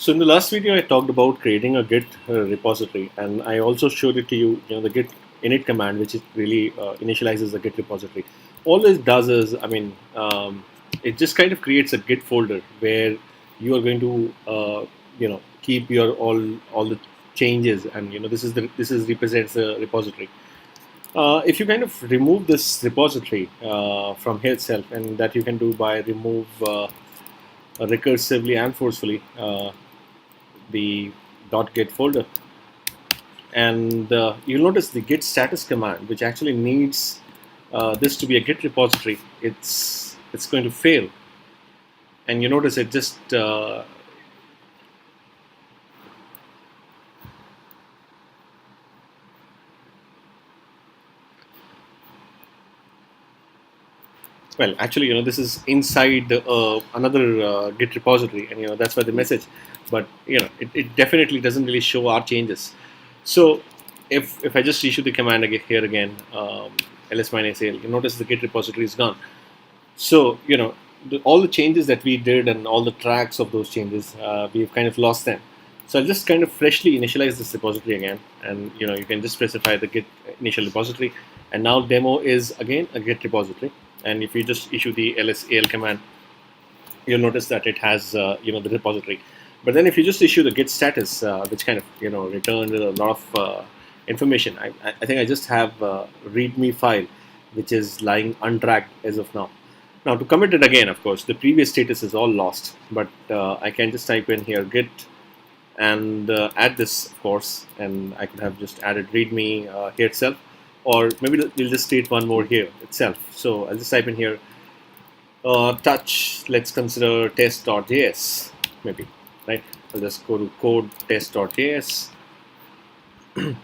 So in the last video, I talked about creating a Git repository, and I also showed it to you. The Git Init command, which is really initializes the Git repository. All it does is, it just kind of creates a Git folder where you are going to, keep your all the changes, and this is represents the repository. If you kind of remove this repository from here itself, and that you can do by remove recursively and forcefully. The .git folder, and you'll notice the git status command, which actually needs this to be a Git repository. It's going to fail, and you notice it just well, actually, this is inside another Git repository, and that's why the message. But it definitely doesn't really show our changes. So if I just issue the command here again, ls-al, you notice the Git repository is gone. So all the changes that we did and all the tracks of those changes, we've kind of lost them. So I'll just kind of freshly initialize this repository again, and you can just specify the Git initial repository, and now demo is again a Git repository. And if you just issue the ls-al command, you'll notice that it has the repository. But then if you just issue the git status, which kind of returned a lot of information, I think I just have a readme file which is lying untracked as of now. Now to commit it again, of course, the previous status is all lost, but I can just type in here git and add this, of course, and I could have just added readme here itself, or maybe we'll just state one more here itself. So I'll just type in here touch, let's consider test.js, maybe, right? I'll just go to code test.js and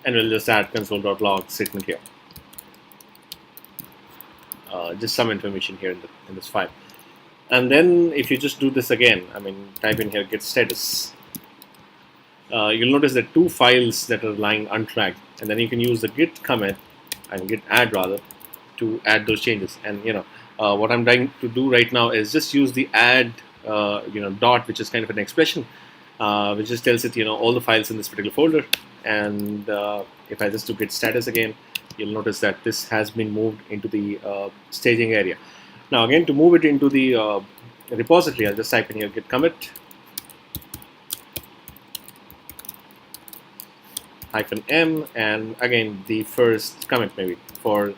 we'll just add console.log statement here. Just some information here in this file. And then if you just do this again, type in here git status, you'll notice that two files that are lying untracked, and then you can use the git commit and git add rather to add those changes. And what I'm trying to do right now is just use the add dot, which is kind of an expression which just tells it all the files in this particular folder. And if I just do git status again, you'll notice that this has been moved into the staging area. Now again, to move it into the repository, I'll just type in here git commit -m, and again the first commit maybe for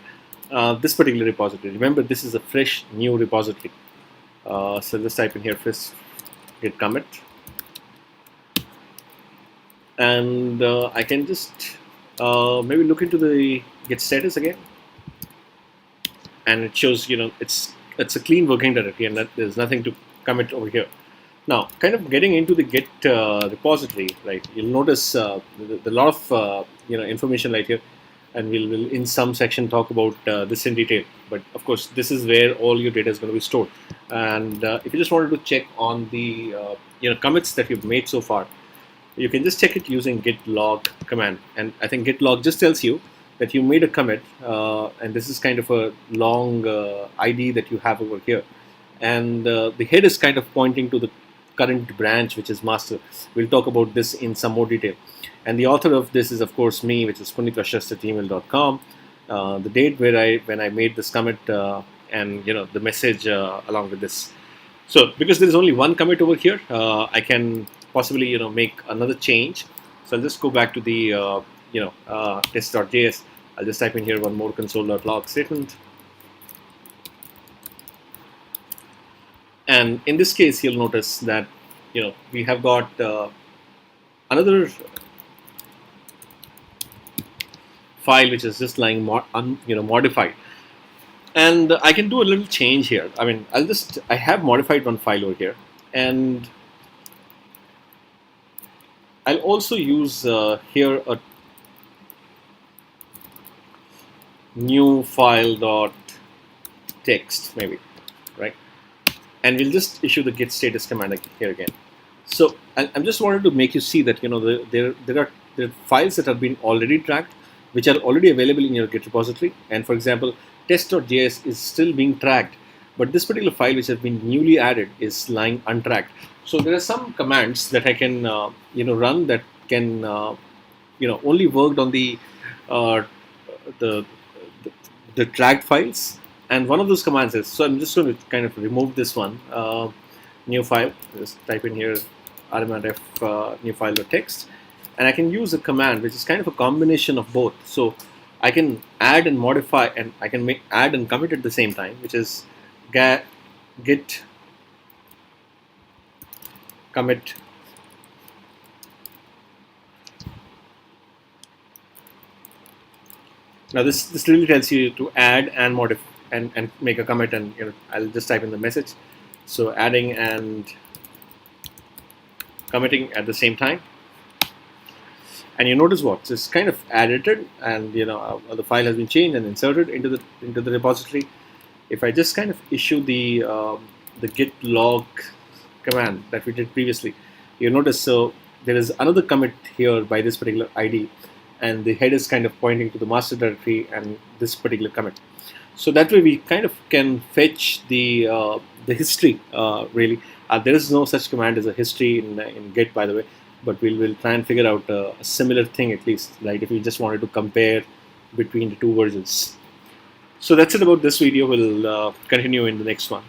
this particular repository. Remember, this is a fresh new repository. So let's type in here first git commit, and I can just maybe look into the git status again, and it shows it's a clean working directory, and that there's nothing to commit over here. Now, kind of getting into the Git repository, right? You'll notice the lot of information right here, and we'll in some section talk about this in detail. But of course, this is where all your data is going to be stored. And if you just wanted to check on the commits that you've made so far, you can just check it using Git Log command. And I think Git Log just tells you that you made a commit, and this is kind of a long ID that you have over here, and the head is kind of pointing to the current branch, which is master. We'll talk about this in some more detail. And the author of this is, of course, me, which is punitprashast@gmail.com. The date when I made this commit, and the message along with this. So because there is only one commit over here, I can possibly make another change. So I'll just go back to the test.js. I'll just type in here one more console.log statement. And in this case, you'll notice that we have got another file which is just lying modified, and I can do a little change here. I have modified one file over here, and I'll also use here a new file dot text maybe, right? And we'll just issue the git status command here again. So I'm just wanted to make you see that there are files that have been already tracked, which are already available in your Git repository. And for example, test.js is still being tracked but this particular file which has been newly added is lying untracked. So there are some commands that I can run that can only worked on uh, the, the the tracked files, and one of those commands is, so I'm just going to kind of remove this one, new file, just type in here rmrf new file.txt, and I can use a command which is kind of a combination of both. So I can add and modify, and I can add and commit at the same time, which is git commit. Now this really tells you to add and modify and make a commit, and I'll just type in the message. So adding and committing at the same time, and you notice what, it's kind of edited, and the file has been changed and inserted into the repository. If I just kind of issue the git log command that we did previously, you notice, so there is another commit here by this particular ID, and the head is kind of pointing to the master directory and this particular commit. So that way we kind of can fetch the history. Really, there is no such command as a history in Git, by the way, but we'll try and figure out a similar thing, at least, right? If we just wanted to compare between the two versions. So that's it about this video. We'll continue in the next one.